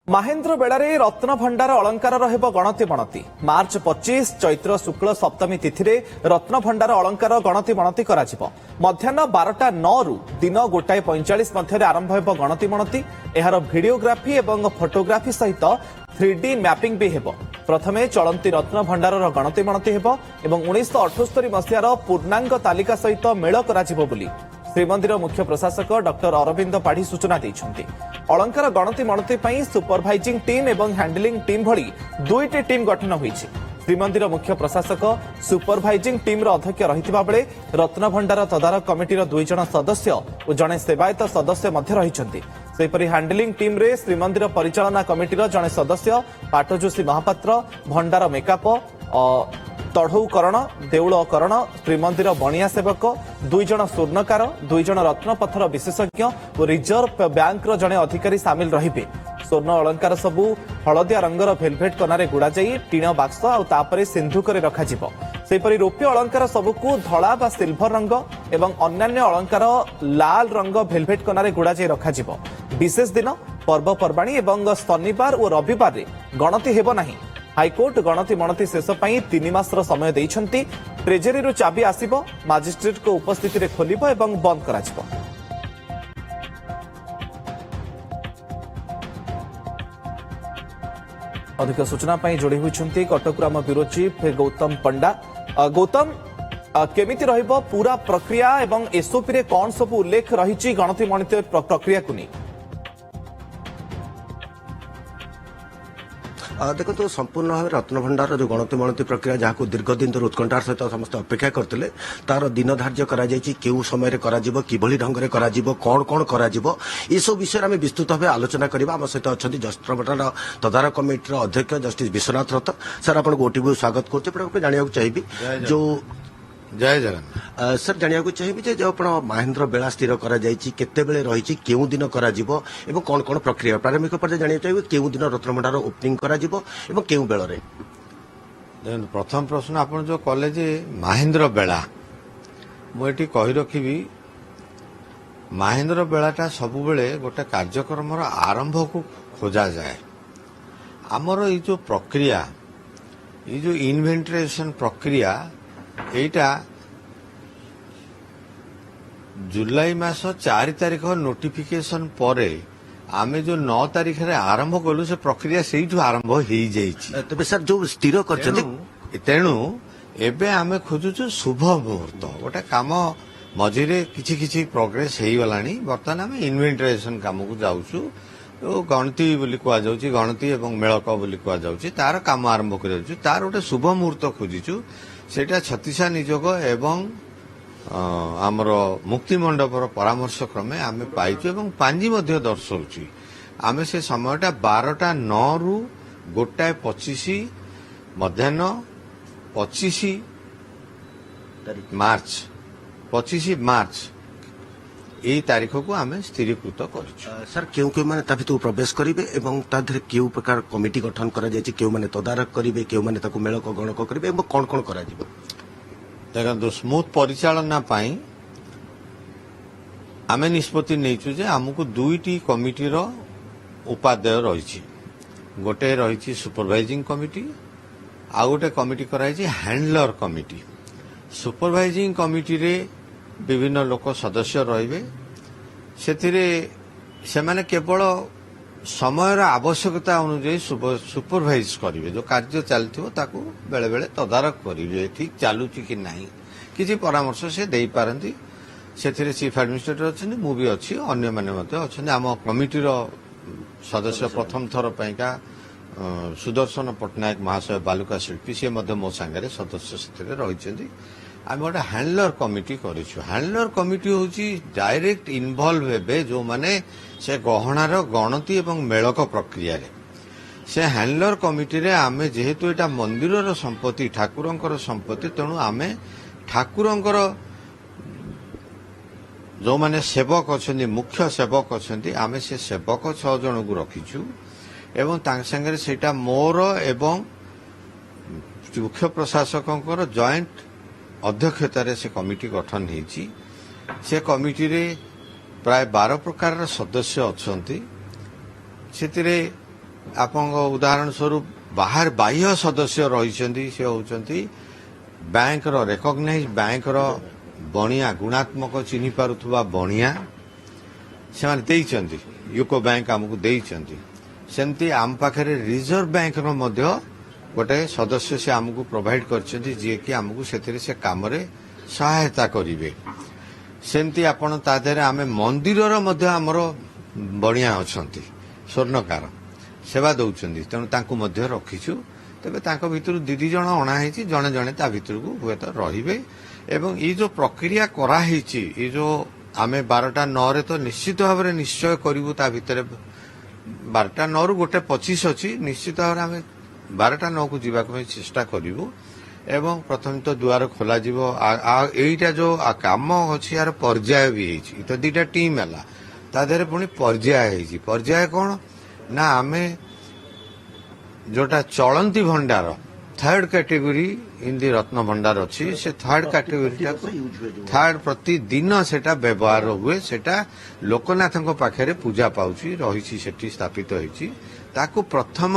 महेन्द्र बेड़े रत्न भंडार अलंकार गणति मणति मार्च 25 चैत्र शुक्ल सप्तमी तिथि रत्न भंडार अलंकार गणति मणति मध्याह्न 12:09 रु दिन 1:45 मध्य आरंभ हो गणति मणति यार भिडियोग्राफी एवं फोटोग्राफी सहित 3D मैपिंग भी हेबो। प्रथमे चलंती रत्न भंडार गणति मणति हेबो एवं 1978 मसीहार पूर्णांग तालिका सहित मेल कराजिबो बोली श्रीमंदिर मुख्य प्रशासक डॉक्टर अरविंद पाढ़ी सूचना देइछन्ति। अलंकार गणति मणति पई सुपरवाइजिंग टीम एवं हैंडलिंग टीम भली दुईटी टीम गठन होईछि। श्रीमंदिर मुख्य प्रशासक सुपरवाइजिंग टीम अध्यक्ष रहितिबा बेले रत्न भंडार तदारक कमिटीर 2 जण सदस्य और जणे सेवायत सदस्य मध्य रहिछन्ति। सेपरि हैंडलिंग टीम रे श्रीमंदिर परिचालना कमिटीर जणे सदस्य पाटजोशी महापात्र भंडार मेकअप तढ़ौकरण देउलकरण श्रीमंदिर बणिया सेवक 2 जण स्वर्णकार 2 जण रत्नपथर विशेषज्ञ और रिजर्व बैंक जड़े अधिकारी सामिल रहिबे। स्वर्ण अलंकार सबू हलदिया रंगर भेलभेट कनारे गुड़ा जाई टीण बाक्स और सिंधुक रखाजिबो। सेपरि रौप्य अलंकार सबुकू धला बा सिल्भर रंग एवं अन्यान्य अलंकार लाल रंग भेलभेट कनारे गुड़ा जाई रखाजिबो। विशेष दिन पर्वपर्वाणी एवं शनिवार और रविवार रे गणति हेबो नाही। हाईकोर्ट गणति मणति शेष पाई 3 मासर समय देइछन्ति। ट्रेजरी रु चाबी आसीबो मजिस्ट्रेट को उपस्थिति रे खोलिबो एवं बंद कराजिबो। अधिक सूचना पाई जोड़ी होइछन्ति कटक आम ब्यूरो चीफ गौतम पंडा। गौतम केमिति रहिबो पूरा प्रक्रिया एवं एसओपी रे कोन सब उल्लेख रहिछि गणति मणति प्रक्रिया को नहीं? देखो तो संपूर्ण भाव रत्न भंडार जो गणति मणति प्रक्रिया जहाँ दीर्घ दिन धर उत्कंठार सहित समस्त अपेक्षा करते तार दिन धार्य केउ समय किभली ढंग से कौन कौन सब विषय में विस्तृत भाव आलोचना करवा। आम सहित अच्छा रत्न भंडार तदारक कमिटी अध्यक्ष जस्टिस विश्वनाथ रथ सर आपको ओटीवी स्वागत करुँ। जाना चाहिए जो जय जगन्नाथ सर जाना चाहिए जो आप महेन्द्र बेला स्थिर करते रही केउ दिन कौन कौन कौन प्रक्रिया प्रारंभिक पर्याय जाना चाहिए केउ दिन रत्न भंडार ओपनिंग केउ बेल प्रथम प्रश्न आप जो कले महेन्द्र बेला मुझे कही रखी महेन्द्र बेलाटा सब गोटे कार्यक्रम आरंभ को खोजा जाए। आमर ये जो प्रक्रिया ये जो इन्वेंटरेशन प्रक्रिया एटा जुलाई मास 4 तारिख नोटिफिकेशन परे आमे जो 9 तारिख रे आरंभ कलु से प्रक्रिया से आरंभ हो जाइछि। तबे सर जो स्थिर करछथि तेणु एबे आमे खोजुछु शुभ मुहूर्त गोटे काम मझिरे किछि किछि प्रोग्रेस हेई गलानी। वर्तमान आमे इन्वेंटरेशन काम को जाउछु तो गणति बोली कुआ जाउछि गणति एवं मेलक बोली कुआ जाउछि तार काम आरंभ कर जाउछि तार गोटे शुभ मुहूर्त खोजिछु सेटा छत्तीसा निजोग एवं आमर मुक्ति मंडपर परामर्श क्रमे आमे पाइछु एवं पांजी मध्य दर्शाउछि। आमे से समयटा 12:09 रु 1:25 मध्याह्न 25 मार्च यही तारीख को आमे स्थिरीकृत करिछु। सर केउ केउ माने ताभितु प्रवेश करिवे एवं ताधरे केउ प्रकार कमिटी गठन करा जायछि केउ माने तदारक करिवे केउ माने ताकु मेलक गणक करिवे एवं कोन कोन करा जिवो। देखो स्मूथ परिचालना पाई आमे निष्पत्ति नेइछु जे हमकु 2टी कमिटीर उपाध्यक्ष रहिछि। गोटे रहिछि सुपरवाइजिंग कमिटी आ गोटे कमिटी कराइछि हैंडलर कमिटी। सुपरवाइजिंग कमिटी रे विभिन्न लोक सदस्य रहिबे से माने केवल समय आवश्यकता अनुसार सुपरवाइज करेंगे जो कार्य चलथिबो ताकू बेले बेले तदारक करेंगे ठीक चलुची कि नहीं किसी परामर्श से दे पारंती। सेथिरे चीफ एडमिनिस्ट्रेटर अच्छे मु भी अच्छी अन्य माने मते अच्छे आम कमिटीर सदस्य प्रथम थर पैका सुदर्शन पट्टनायक महाशय बालुका शिल्पी सी मो सांगे सदस्य से रही आम गोटे हैंडलर कमिटी करिछु। हैंडलर कमिटी होची डायरेक्ट इन्वॉल्व हेबे जो माने से गहनार गणति एवं मेलक प्रक्रिया रे से हैंडलर कमिटी रे आमे जेहेतु एटा मंदिरर संपत्ति ठाकुरंकर संपत्ति तेणु आमे ठाकुरंकर जो माने सेवक अछन्ती मुख्य सेवक अछन्ती आमे से सेवक 6 जन को रखिछु एवं तांग संगे सेटा मोर एवं मुख्य प्रशासकंकर जॉइंट अध्यक्षतार से कमिटी गठन होती। से कमिटी रे प्राय 12 प्रकार सदस्य अच्छा से ଆପଣଙ୍କ ଉଦାହରଣ ସ୍ୱରୂପ ବାହ୍ୟ ସଦସ୍ୟ ରହିଛନ୍ତି, ସେ ହେଉଛନ୍ତି ବ୍ୟାଙ୍କର ରେକଗ୍ନାଇଜ ବ୍ୟାଙ୍କର ବଣିଆ, ଗୁଣାତ୍ମକ ଚିହ୍ନି ପାରୁଥିବା ବଣିଆ, ସେମାନେ ଦେଇଛନ୍ତି, ୟୁକୋ ବ୍ୟାଙ୍କ ଆମକୁ ଦେଇଛନ୍ତି। ସେମିତି ଆମ ପାଖରେ ରିଜର୍ଭ ବ୍ୟାଙ୍କର ମଧ୍ୟ ଗୋଟେ ସଦସ୍ୟ ସେ ଆମକୁ ପ୍ରୋଭାଇଡ କରିଛନ୍ତି, ଯିଏକି ଆମକୁ ସେଥିରେ ସେ କାମରେ ସହାୟତା କରିବେ। ସେମିତି ଆପଣ ତା ଦେହରେ ଆମେ ମନ୍ଦିରର ମଧ୍ୟ ଆମର ବଣିଆ ଅଛନ୍ତି, ସ୍ୱର୍ଣ୍ଣକାର ସେବା ଦଉଛନ୍ତି, ତେଣୁ ତାଙ୍କୁ ମଧ୍ୟ ରଖିଛୁ। ତେବେ ତାଙ୍କ ଭିତରୁ ଦି ଜଣ ଅଣା ହେଇଛି, ଜଣେ ଜଣେ ତା ଭିତରକୁ ହୁଏତ ରହିବେ। ଏବଂ ଏଇ ଯୋଉ ପ୍ରକ୍ରିୟା କରାହେଇଛି, ଏଇ ଯୋଉ ଆମେ 12ଟା 9ରେ ତ ନିଶ୍ଚିତ ଭାବରେ ନିଶ୍ଚୟ କରିବୁ, ତା ଭିତରେ 12ଟା 9ରୁ 1:25 ଅଛି, ନିଶ୍ଚିତ ଭାବରେ ଆମେ 12ଟା 9କୁ ଯିବାକୁ ପାଇଁ ଚେଷ୍ଟା କରିବୁ। ଏବଂ ପ୍ରଥମେ ତ ଦୁଆର ଖୋଲାଯିବ। ଏଇଟା ଯୋଉ କାମ ଅଛି ଏହାର ପର୍ଯ୍ୟାୟ ବି ହେଇଛି, ତ 2ଟା ଟିମ୍ ହେଲା, ତା ଦେହରେ ପୁଣି ପର୍ଯ୍ୟାୟ ହେଇଛି। ପର୍ଯ୍ୟାୟ କ'ଣ ନା ଆମେ ଯୋଉଟା ଚଳନ୍ତି ଭଣ୍ଡାର ଥାର୍ଡ କ୍ୟାଟେଗୋରୀ ଇନ୍ ଦି ରତ୍ନ ଭଣ୍ଡାର ଅଛି, ସେ ଥାର୍ଡ କ୍ୟାଟେଗୋରୀଟାକୁ ପ୍ରତିଦିନ ସେଟା ବ୍ୟବହାର ହୁଏ, ସେଟା ଲୋକନାଥଙ୍କ ପାଖରେ ପୂଜା ପାଉଛି, ରହିଛି ସେଠି ସ୍ଥାପିତ ହେଇଛି। ତାକୁ ପ୍ରଥମ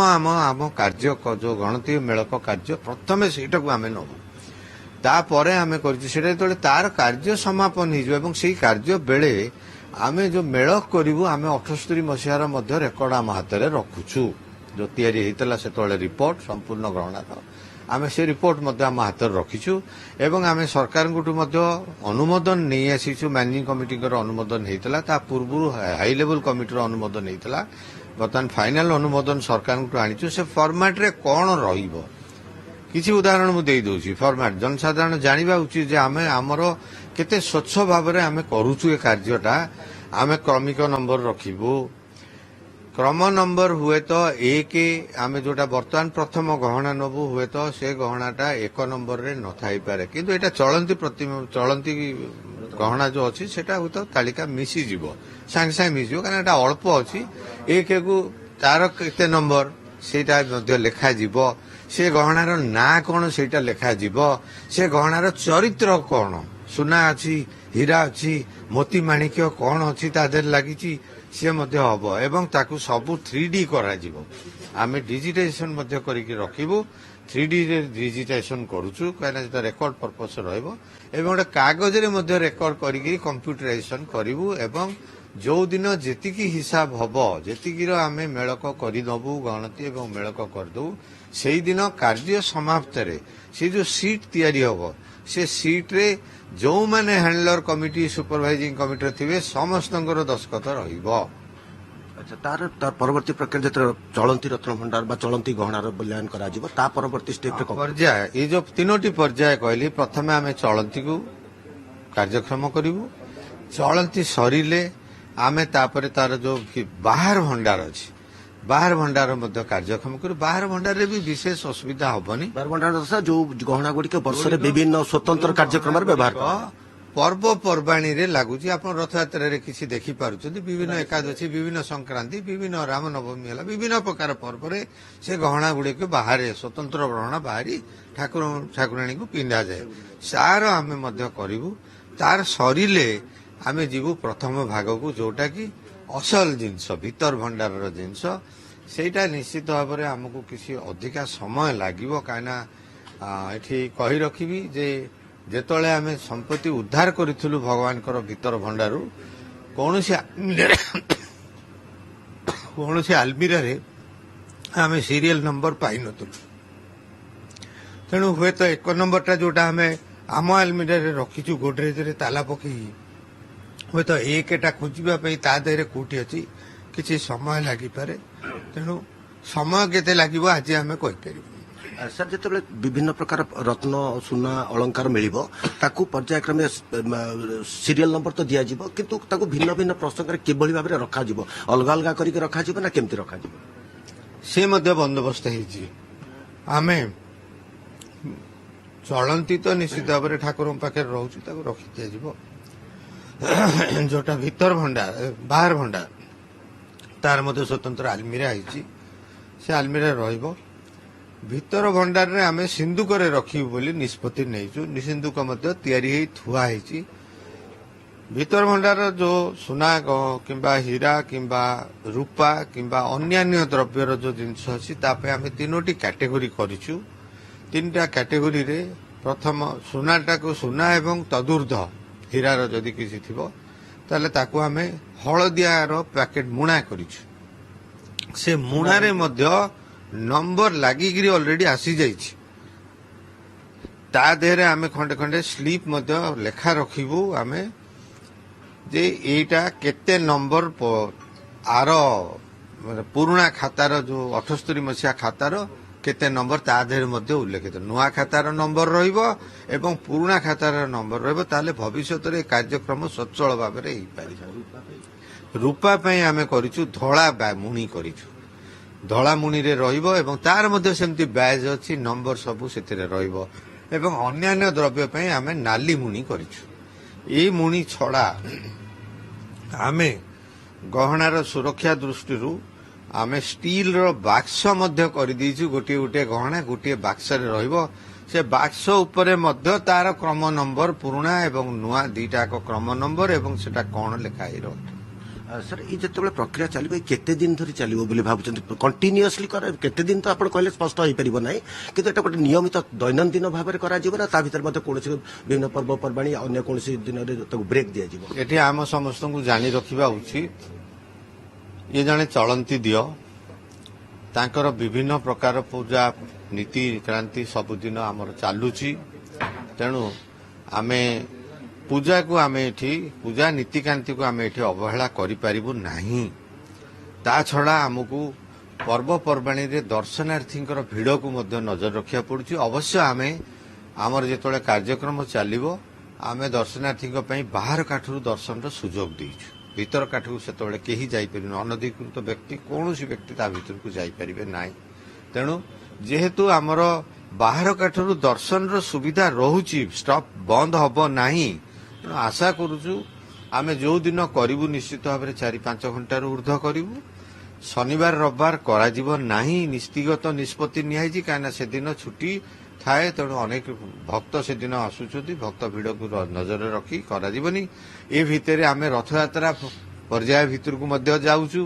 ଆମ କାର୍ଯ୍ୟ ଯୋଉ ଗଣତି ମେଳକ କାର୍ଯ୍ୟ, ପ୍ରଥମେ ସେଇଟାକୁ ଆମେ ନେବୁ, ତାପରେ ଆମେ କରିଛୁ। ସେଟା ଯେତେବେଳେ ତାର କାର୍ଯ୍ୟ ସମାପନ ହେଇଯିବ ଏବଂ ସେଇ କାର୍ଯ୍ୟ ବେଳେ ଆମେ ଯୋଉ ମେଳକ କରିବୁ, ଆମେ 78 ମସିହାର ମଧ୍ୟ ରେକର୍ଡ ଆମ ହାତରେ ରଖୁଛୁ। ଯୋଉ ତିଆରି ହେଇଥିଲା ସେତେବେଳେ ରିପୋର୍ଟ ସମ୍ପୂର୍ଣ୍ଣ ଗ୍ରହଣାର, ଆମେ ସେ ରିପୋର୍ଟ ମଧ୍ୟ ଆମ ହାତରେ ରଖିଛୁ। ଏବଂ ଆମେ ସରକାରଙ୍କଠୁ ମଧ୍ୟ ଅନୁମୋଦନ ନେଇ ଆସିଛୁ। ମ୍ୟାନେଜିଂ କମିଟିଙ୍କର ଅନୁମୋଦନ ହେଇଥିଲା, ତା ପୂର୍ବରୁ ହାଇ ଲେଭେଲ କମିଟିର ଅନୁମୋଦନ ହେଇଥିଲା। ବର୍ତ୍ତମାନ ଫାଇନାଲ ଅନୁମୋଦନ ସରକାରଙ୍କଠୁ ଆଣିଛୁ। ସେ ଫର୍ମାଟରେ କ'ଣ ରହିବ, କିଛି ଉଦାହରଣ ମୁଁ ଦେଇ ଦଉଛି। ଫର୍ମାଟ ଜନସାଧାରଣ ଜାଣିବା ଉଚିତ ଯେ ଆମେ ଆମର କେତେ ସ୍ୱଚ୍ଛ ଭାବରେ ଆମେ କରୁଛୁ ଏ କାର୍ଯ୍ୟଟା। ଆମେ କ୍ରମିକ ନମ୍ବର ରଖିବୁ। କ୍ରମ ନମ୍ବର ହୁଏତ 1, ଆମେ ଯୋଉଟା ବର୍ତ୍ତମାନ ପ୍ରଥମ ଗହଣା ନେବୁ, ହୁଏତ ସେ ଗହଣାଟା 1 ନମ୍ବରରେ ନଥାଇପାରେ, କିନ୍ତୁ ଏଇଟା ଚଳନ୍ତି ଗହଣା ଯୋଉ ଅଛି ସେଟା ହୁଏତ ତାଲିକା ମିଶିଯିବ, ସାଙ୍ଗେ ସାଙ୍ଗେ ମିଶିଯିବ, କାରଣ ଏଟା ଅଳ୍ପ ଅଛି। 1କୁ ତାର କେତେ ନମ୍ବର ସେଇଟା ମଧ୍ୟ ଲେଖାଯିବ। ସେ ଗହଣାର ନାଁ କ'ଣ ସେଇଟା ଲେଖାଯିବ। ସେ ଗହଣାର ଚରିତ୍ର କ'ଣ, ସୁନା ଅଛି, ହୀରା ଅଛି, ମୋତି ମାଣିକ୍ୟ କ'ଣ ଅଛି ତା ଦେହରେ ଲାଗିଛି, ସିଏ ମଧ୍ୟ ହବ। ଏବଂ ତାକୁ ସବୁ 3D କରାଯିବ। ଆମେ ଡିଜିଟାଇଜେସନ ମଧ୍ୟ କରିକି ରଖିବୁ। 3D ରେ ଡିଜିଟାଇଜେସନ କରୁଛୁ, କାହିଁକିନା ସେଟା ରେକର୍ଡ ପର୍ପସ ରହିବ। ଏବଂ ଗୋଟେ କାଗଜରେ ମଧ୍ୟ ରେକର୍ଡ କରିକି କମ୍ପ୍ୟୁଟରାଇଜେସନ କରିବୁ। ଏବଂ ଯୋଉଦିନ ଯେତିକି ହିସାବ ହବ, ଯେତିକିର ଆମେ ମେଳକ କରିଦେବୁ, ଗଣତି ଏବଂ ମେଳକ କରିଦେବୁ, ସେଇଦିନ କାର୍ଯ୍ୟ ସମାପ୍ତରେ ସେ ଯୋଉ ସିଟ୍ ତିଆରି ହବ, ସେ ସିଟ୍ରେ ଯୋଉମାନେ ହ୍ୟାଣ୍ଡଲର କମିଟି, ସୁପରଭାଇଜିଂ କମିଟିରେ ଥିବେ, ସମସ୍ତଙ୍କର ଦସ୍ତଖତ ରହିବ। ଆଚ୍ଛା, ତାର ପରବର୍ତ୍ତୀ ପ୍ରକ୍ରିୟା ଯେତେବେଳେ ଚଳନ୍ତି ରତ୍ନ ଭଣ୍ଡାର ବା ଚଳନ୍ତି ଗହଣାର ମୂଲ୍ୟାୟନ କରାଯିବ, ତା ପରବର୍ତ୍ତୀ ଷ୍ଟେପରେ ପର୍ଯ୍ୟାୟ, ଏଇ ଯୋଉ 3ଟି ପର୍ଯ୍ୟାୟ କହିଲି, ପ୍ରଥମେ ଆମେ ଚଳନ୍ତିକୁ କାର୍ଯ୍ୟକ୍ଷମ କରିବୁ। ଚଳନ୍ତି ସରିଲେ ଆମେ ତାପରେ ତାର ଯୋଉ ବାହାର ଭଣ୍ଡାର ଅଛି, ବାହାର ଭଣ୍ଡାର ମଧ୍ୟ କାର୍ଯ୍ୟକ୍ଷମ କରୁ। ବାହାର ଭଣ୍ଡାରରେ ବି ବିଶେଷ ଅସୁବିଧା ହବନି। ବାହାର ଭଣ୍ଡାର ଯୋଉ ଗହଣା ଗୁଡିକ ବର୍ଷରେ ବିଭିନ୍ନ ସ୍ୱତନ୍ତ୍ର କାର୍ଯ୍ୟକ୍ରମରେ ବ୍ୟବହାର ପର୍ବପର୍ବାଣୀରେ ଲାଗୁଛି। ଆପଣ ରଥଯାତ୍ରାରେ କିଛି ଦେଖିପାରୁଛନ୍ତି, ବିଭିନ୍ନ ଏକାଦଶୀ, ବିଭିନ୍ନ ସଂକ୍ରାନ୍ତି, ବିଭିନ୍ନ ରାମନବମୀ ହେଲା, ବିଭିନ୍ନ ପ୍ରକାର ପର୍ବରେ ସେ ଗହଣା ଗୁଡିକ ବାହାରେ, ସ୍ୱତନ୍ତ୍ର ଗହଣା ବାହାରି ଠାକୁରାଣୀଙ୍କୁ ପିନ୍ଧାଯାଏ। ତାର ଆମେ ମଧ୍ୟ କରିବୁ। ତାର ସରିଲେ ଆମେ ଯିବୁ ପ୍ରଥମ ଭାଗକୁ, ଯୋଉଟା କି ଅସଲ ଜିନିଷ, ଭିତର ଭଣ୍ଡାରର ଜିନିଷ। ସେଇଟା ନିଶ୍ଚିତ ଭାବରେ ଆମକୁ କିଛି ଅଧିକା ସମୟ ଲାଗିବ, କାହିଁକିନା ଏଠି କହି ରଖିବି ଯେ ଯେତେବେଳେ ଆମେ ସମ୍ପତ୍ତି ଉଦ୍ଧାର କରିଥିଲୁ ଭଗବାନଙ୍କର ଭିତର ଭଣ୍ଡାରରୁ, କୌଣସି ଆଲମିରାରେ ଆମେ ସିରିଏଲ ନମ୍ବର ପାଇନଥିଲୁ। ତେଣୁ ହୁଏତ 1 ନମ୍ବରଟା ଯୋଉଟା ଆମେ ଆମ ଆଲମିରାରେ ରଖିଛୁ ଗୋଡରେଜରେ ତାଲା ପକେଇ, ହୁଏତ 1ଟା ଖୋଜିବା ପାଇଁ ତା ଦେହରେ କୋଉଠି ଅଛି କିଛି ସମୟ ଲାଗିପାରେ। ତେଣୁ ସମୟ କେତେ ଲାଗିବ ଆଜି ଆମେ କହିପାରିବୁ। ସାର୍, ଯେତେବେଳେ ବିଭିନ୍ନ ପ୍ରକାର ରତ୍ନ, ସୁନା, ଅଳଙ୍କାର ମିଳିବ, ତାକୁ ପର୍ଯ୍ୟାୟକ୍ରମେ ସିରିଏଲ ନମ୍ବର ତ ଦିଆଯିବ, କିନ୍ତୁ ତାକୁ ଭିନ୍ନ ଭିନ୍ନ ପ୍ରସଙ୍ଗରେ କିଭଳି ଭାବରେ ରଖାଯିବ, ଅଲଗା ଅଲଗା କରିକି ରଖାଯିବ ନା କେମିତି ରଖାଯିବ, ସେ ମଧ୍ୟ ବନ୍ଦୋବସ୍ତ ହେଇଛି। ଆମେ ଚଳନ୍ତି ତ ନିଶ୍ଚିତ ଭାବରେ ଠାକୁରଙ୍କ ପାଖରେ ରହୁଛୁ, ତାକୁ ରଖି ଦିଆଯିବ। ଯୋଉଟା ଭିତର ଭଣ୍ଡାର, ବାହାର ଭଣ୍ଡାର, ତାର ମଧ୍ୟ ସ୍ୱତନ୍ତ୍ର ଆଲମିରା ହେଇଛି, ସେ ଆଲମିରା ରହିବ। ଭିତର ଭଣ୍ଡାରରେ ଆମେ ସିନ୍ଦୁକରେ ରଖିବୁ ବୋଲି ନିଷ୍ପତ୍ତି ନେଇଛୁ। ସିନ୍ଦୁକ ମଧ୍ୟ ତିଆରି ହେଇ ଥୁଆ ହେଇଛି। ଭିତର ଭଣ୍ଡାର ଯୋଉ ସୁନା କିମ୍ବା ହୀରା କିମ୍ବା ରୂପା କିମ୍ବା ଅନ୍ୟାନ୍ୟ ଦ୍ରବ୍ୟର ଯୋଉ ଜିନିଷ ଅଛି ତା ପାଇଁ ଆମେ 3ଟି କ୍ୟାଟେଗୋରୀ କରିଛୁ। 3ଟା କ୍ୟାଟେଗୋରୀରେ ପ୍ରଥମ ସୁନାଟାକୁ ସୁନା ଏବଂ ତଦୁର୍ଦ୍ଧ ହୀରାର ଯଦି କିଛି ଥିବ ତାହେଲେ ତାକୁ ଆମେ ହଳଦିଆର ପ୍ୟାକେଟ ମୁଣା କରିଛୁ। ସେ ମୁଣାରେ ମଧ୍ୟ ନମ୍ବର ଲାଗିକିରି ଅଲରେଡି ଆସିଯାଇଛି। ତା ଦେହରେ ଆମେ ଖଣ୍ଡେ ଖଣ୍ଡେ ସ୍ଲିପ୍ ମଧ୍ୟ ଲେଖା ରଖିବୁ ଆମେ ଯେ ଏଇଟା କେତେ ନମ୍ବର ଆର ପୁରୁଣା ଖାତାର ଯୋଉ 78 ମସିହା ଖାତାର କେତେ ନମ୍ବର ତା ଦେହରେ ମଧ୍ୟ ଉଲ୍ଲେଖିତ। ନୂଆ ଖାତାର ନମ୍ବର ରହିବ ଏବଂ ପୁରୁଣା ଖାତାର ନମ୍ବର ରହିବ। ତାହେଲେ ଭବିଷ୍ୟତରେ ଏ କାର୍ଯ୍ୟକ୍ରମ ସଚଳ ଭାବରେ ହେଇପାରିବ। ରୂପା ପାଇଁ ଆମେ କରିଛୁ ଧଳା ମୁଣି କରିଛୁ। ଧଳା ମୁଣିରେ ରହିବ ଏବଂ ତାର ମଧ୍ୟ ସେମିତି ବ୍ୟାଜ୍ ଅଛି, ନମ୍ବର ସବୁ ସେଥିରେ ରହିବ। ଏବଂ ଅନ୍ୟାନ୍ୟ ଦ୍ରବ୍ୟ ପାଇଁ ଆମେ ନାଲି ମୁଣି କରିଛୁ। ଏଇ ମୁଣି ଛଡା ଆମେ ଗହଣାର ସୁରକ୍ଷା ଦୃଷ୍ଟିରୁ ଆମେ ଷ୍ଟିଲର ବାକ୍ସ ମଧ୍ୟ କରିଦେଇଛୁ। ଗୋଟିଏ ଗୋଟିଏ ଗହଣା ଗୋଟିଏ ବାକ୍ସରେ ରହିବ। ସେ ବାକ୍ସ ଉପରେ ମଧ୍ୟ ତାର କ୍ରମ ନମ୍ବର ପୁରୁଣା ଏବଂ ନୂଆ ଦିଟାକ କ୍ରମ ନମ୍ବର ଏବଂ ସେଟା କଣ ଲେଖା ହେଇ ରହିବ। ସାର୍ ଏଇ ଯେତେବେଳେ ପ୍ରକ୍ରିୟା ଚାଲିବ କେତେ ଦିନ ଧରି ଚାଲିବ ବୋଲି ଭାବୁଛନ୍ତି? କଣ୍ଟିନ୍ୟୁଅସଲି କେତେ ଦିନ ତ ଆପଣ କହିଲେ ସ୍ପଷ୍ଟ ହେଇପାରିବ ନାହିଁ, କିନ୍ତୁ ଏଟା ଗୋଟେ ନିୟମିତ ଦୈନନ୍ଦିନ ଭାବରେ କରାଯିବ ନା ତା ଭିତରେ ମଧ୍ୟ କୌଣସି ବିଭିନ୍ନ ପର୍ବପର୍ବାଣୀ ଅନ୍ୟ କୌଣସି ଦିନରେ ତାକୁ ବ୍ରେକ୍ ଦିଆଯିବ? ଏଠି ଆମ ସମସ୍ତଙ୍କୁ ଜାଣି ରଖିବା ଉଚିତ ଇଏ ଜଣେ ଚଳନ୍ତି ଦିଅ। ତାଙ୍କର ବିଭିନ୍ନ ପ୍ରକାର ପୂଜା ନୀତିକ୍ରାନ୍ତି ସବୁଦିନ ଆମର ଚାଲୁଛି। ତେଣୁ ଆମେ ପୂଜାକୁ ଆମେ ଏଠି ପୂଜା ନୀତିକାନ୍ତିକୁ ଆମେ ଏଠି ଅବହେଳା କରିପାରିବୁ ନାହିଁ। ତା ଛଡା ଆମକୁ ପର୍ବପର୍ବାଣୀରେ ଦର୍ଶନାର୍ଥୀଙ୍କର ଭିଡକୁ ମଧ୍ୟ ନଜର ରଖିବାକୁ ପଡୁଛି। ଅବଶ୍ୟ ଆମେ ଆମର ଯେତେବେଳେ କାର୍ଯ୍ୟକ୍ରମ ଚାଲିବ ଆମେ ଦର୍ଶନାର୍ଥୀଙ୍କ ପାଇଁ ବାହାର କାଠରୁ ଦର୍ଶନର ସୁଯୋଗ ଦେଇଛୁ। ଭିତର କାଠକୁ ସେତେବେଳେ କେହି ଯାଇପାରିବେନି। ଅନଧିକୃତ ବ୍ୟକ୍ତି କୌଣସି ବ୍ୟକ୍ତି ତା ଭିତରକୁ ଯାଇପାରିବେ ନାହିଁ। ତେଣୁ ଯେହେତୁ ଆମର ବାହାର କାଠରୁ ଦର୍ଶନର ସୁବିଧା ରହୁଛି, ଷ୍ଟପ୍ ବନ୍ଦ ହବ ନାହିଁ। ତେଣୁ ଆଶା କରୁଛୁ ଆମେ ଯୋଉ ଦିନ କରିବୁ ନିଶ୍ଚିତ ଭାବରେ 4-5 ଘଣ୍ଟାରୁ ଉର୍ଦ୍ଧ୍ୱ କରିବୁ। ଶନିବାର ରବିବାର କରାଯିବ ନାହିଁ। ନୀତିଗତ ନିଷ୍ପତ୍ତି ନିଆଯାଇଛି କାହିଁକିନା ସେଦିନ ଛୁଟି ଥାଏ। ତେଣୁ ଅନେକ ଭକ୍ତ ସେଦିନ ଆସୁଛନ୍ତି। ଭକ୍ତ ଭିଡକୁ ନଜରରେ ରଖି କରାଯିବନି। ଏ ଭିତରେ ଆମେ ରଥଯାତ୍ରା ପର୍ଯ୍ୟାୟ ଭିତରକୁ ମଧ୍ୟ ଯାଉଛୁ।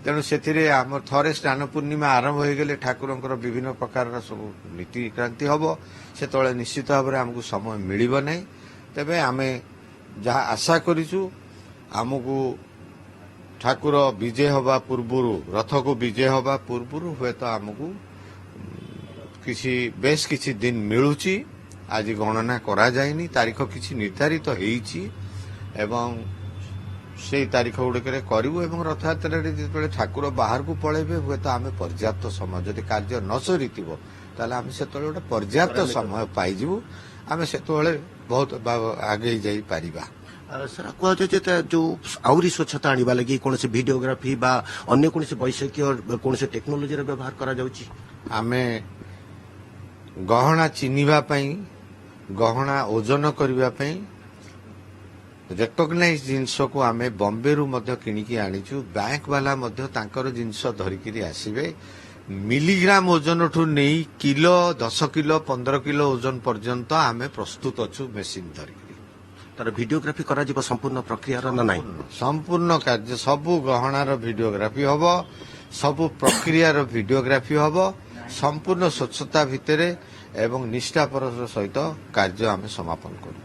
ତେଣୁ ସେଥିରେ ଆମର ଥରେ ସ୍ନାନ ପୂର୍ଣ୍ଣିମା ଆରମ୍ଭ ହୋଇଗଲେ ଠାକୁରଙ୍କର ବିଭିନ୍ନ ପ୍ରକାରର ସବୁ ନୀତିକ୍ରାନ୍ତି ହବ। ସେତେବେଳେ ନିଶ୍ଚିତ ଭାବରେ ଆମକୁ ସମୟ ମିଳିବ ନାହିଁ। ତେବେ ଆମେ ଯାହା ଆଶା କରିଛୁ ଆମକୁ ଠାକୁର ବିଜେ ହେବା ପୂର୍ବରୁ ରଥକୁ ବିଜେ ହେବା ପୂର୍ବରୁ ହୁଏତ ଆମକୁ ବେଶ କିଛି ଦିନ ମିଳୁଛି। ଆଜି ଗଣନା କରାଯାଇନି, ତାରିଖ କିଛି ନିର୍ଦ୍ଧାରିତ ହେଇଛି ଏବଂ ସେଇ ତାରିଖ ଗୁଡ଼ିକରେ କରିବୁ ଏବଂ ରଥଯାତ୍ରାରେ ଯେତେବେଳେ ଠାକୁର ବାହାରକୁ ପଳେଇବେ ହୁଏତ ଆମେ ପର୍ଯ୍ୟାପ୍ତ ସମୟ ଯଦି କାର୍ଯ୍ୟ ନ ସରିଥିବ ତାହେଲେ ଆମେ ସେତେବେଳେ ଗୋଟେ ପର୍ଯ୍ୟାପ୍ତ ସମୟ ପାଇଯିବୁ। ଆମେ ସେତେବେଳେ ବହୁତ ଆଗେଇ ଯାଇପାରିବା। ସାର୍ କୁହାଯାଉଛି ଯୋଉ ଆହୁରି ସ୍ୱଚ୍ଛତା ଆଣିବା ଲାଗି କୌଣସି ଭିଡିଓଗ୍ରାଫି ବା ଅନ୍ୟ କୌଣସି ବୈଷୟିକ କୌଣସି ଟେକ୍ନୋଲୋଜିର ବ୍ୟବହାର କରାଯାଉଛି? ଆମେ ଗହଣା ଚିହ୍ନିବା ପାଇଁ ଗହଣା ଓଜନ କରିବା ପାଇଁ ରେକଗ୍ନାଇଜ ଜିନିଷକୁ ଆମେ ବମ୍ବେରୁ ମଧ୍ୟ କିଣିକି ଆଣିଛୁ। ବ୍ୟାଙ୍କ ବାଲା ମଧ୍ୟ ତାଙ୍କର ଜିନିଷ ଧରିକିରି ଆସିବେ। ମିଲିଗ୍ରାମ ଓଜନଠୁ ନେଇ କିଲୋ 10 କିଲୋ 15 କିଲୋ ଓଜନ ପର୍ଯ୍ୟନ୍ତ ଆମେ ପ୍ରସ୍ତୁତ ଅଛୁ ମେସିନ୍ ଧରିକିରି। ତାର ଭିଡିଓଗ୍ରାଫି କରାଯିବ ସମ୍ପୂର୍ଣ୍ଣ ପ୍ରକ୍ରିୟାର ନା ନାହିଁ? ସମ୍ପୂର୍ଣ୍ଣ କାର୍ଯ୍ୟ ସବୁ ଗହଣାର ଭିଡିଓଗ୍ରାଫି ହବ, ସବୁ ପ୍ରକ୍ରିୟାର ଭିଡିଓଗ୍ରାଫି ହବ, ସମ୍ପୂର୍ଣ୍ଣ ସ୍ୱଚ୍ଛତା ଭିତରେ ଏବଂ ନିଷ୍ଠାପର ସହିତ କାର୍ଯ୍ୟ ଆମେ ସମାପନ କରିବୁ।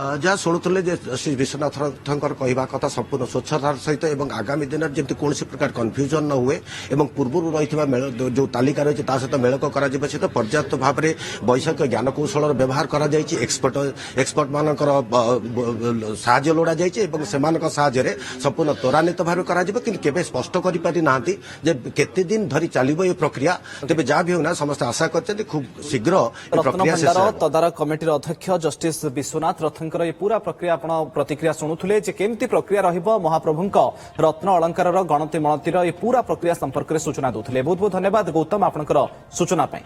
ଯାହା ଶୁଣୁଥିଲେ ଯେ ଶ୍ରୀ ବିଶ୍ୱନାଥ ରଥଙ୍କର କହିବା କଥା ସମ୍ପୂର୍ଣ୍ଣ ସ୍ୱଚ୍ଛତାର ସହିତ ଏବଂ ଆଗାମୀ ଦିନରେ ଯେମିତି କୌଣସି ପ୍ରକାର କନଫ୍ୟୁଜନ ନ ହୁଏ ଏବଂ ପୂର୍ବରୁ ରହିଥିବା ଯୋଉ ତାଲିକା ରହିଛି ତା ସହିତ ମେଳକ କରାଯିବା ସହିତ ପର୍ଯ୍ୟାପ୍ତ ଭାବରେ ବୈଷୟିକ ଜ୍ଞାନକୌଶଳର ବ୍ୟବହାର କରାଯାଇଛି। ଏକ୍ସପର୍ଟ ମାନଙ୍କର ସାହାଯ୍ୟ ଲୋଡାଯାଇଛି ଏବଂ ସେମାନଙ୍କ ସାହାଯ୍ୟରେ ସମ୍ପୂର୍ଣ୍ଣ ତ୍ୱରାନ୍ୱିତ ଭାବେ କରାଯିବ। କିନ୍ତୁ କେବେ ସ୍ପଷ୍ଟ କରିପାରି ନାହାନ୍ତି ଯେ କେତେ ଦିନ ଧରି ଚାଲିବ ଏହି ପ୍ରକ୍ରିୟା। ତେବେ ଯାହା ବି ହେଉନା ସମସ୍ତେ ଆଶା କରିଛନ୍ତି ଖୁବ୍ ଶୀଘ୍ର ଏହି ପ୍ରକ୍ରିୟା ଶେଷ ହେବ। ତଦାରଖ କମିଟିର ଅଧ୍ୟକ୍ଷ ଜଷ୍ଟିସ ବିଶ୍ୱନାଥ ରଥଙ୍କର এই পুরা প্রক্রিয়া আপনার প্রতিক্রিয়া শুণুলে যে কেমতি প্রক্রিয়া রহব মহাপ্রভুঙ্ক রত্ন অলঙ্কারর গণতি মণতির এই পুরা প্রক্রিয়া সম্পর্কে সূচনা দেউଥିଲେ। বহুত বহুত ধন্যবাদ গৌতম আপনার সূচনা পাই।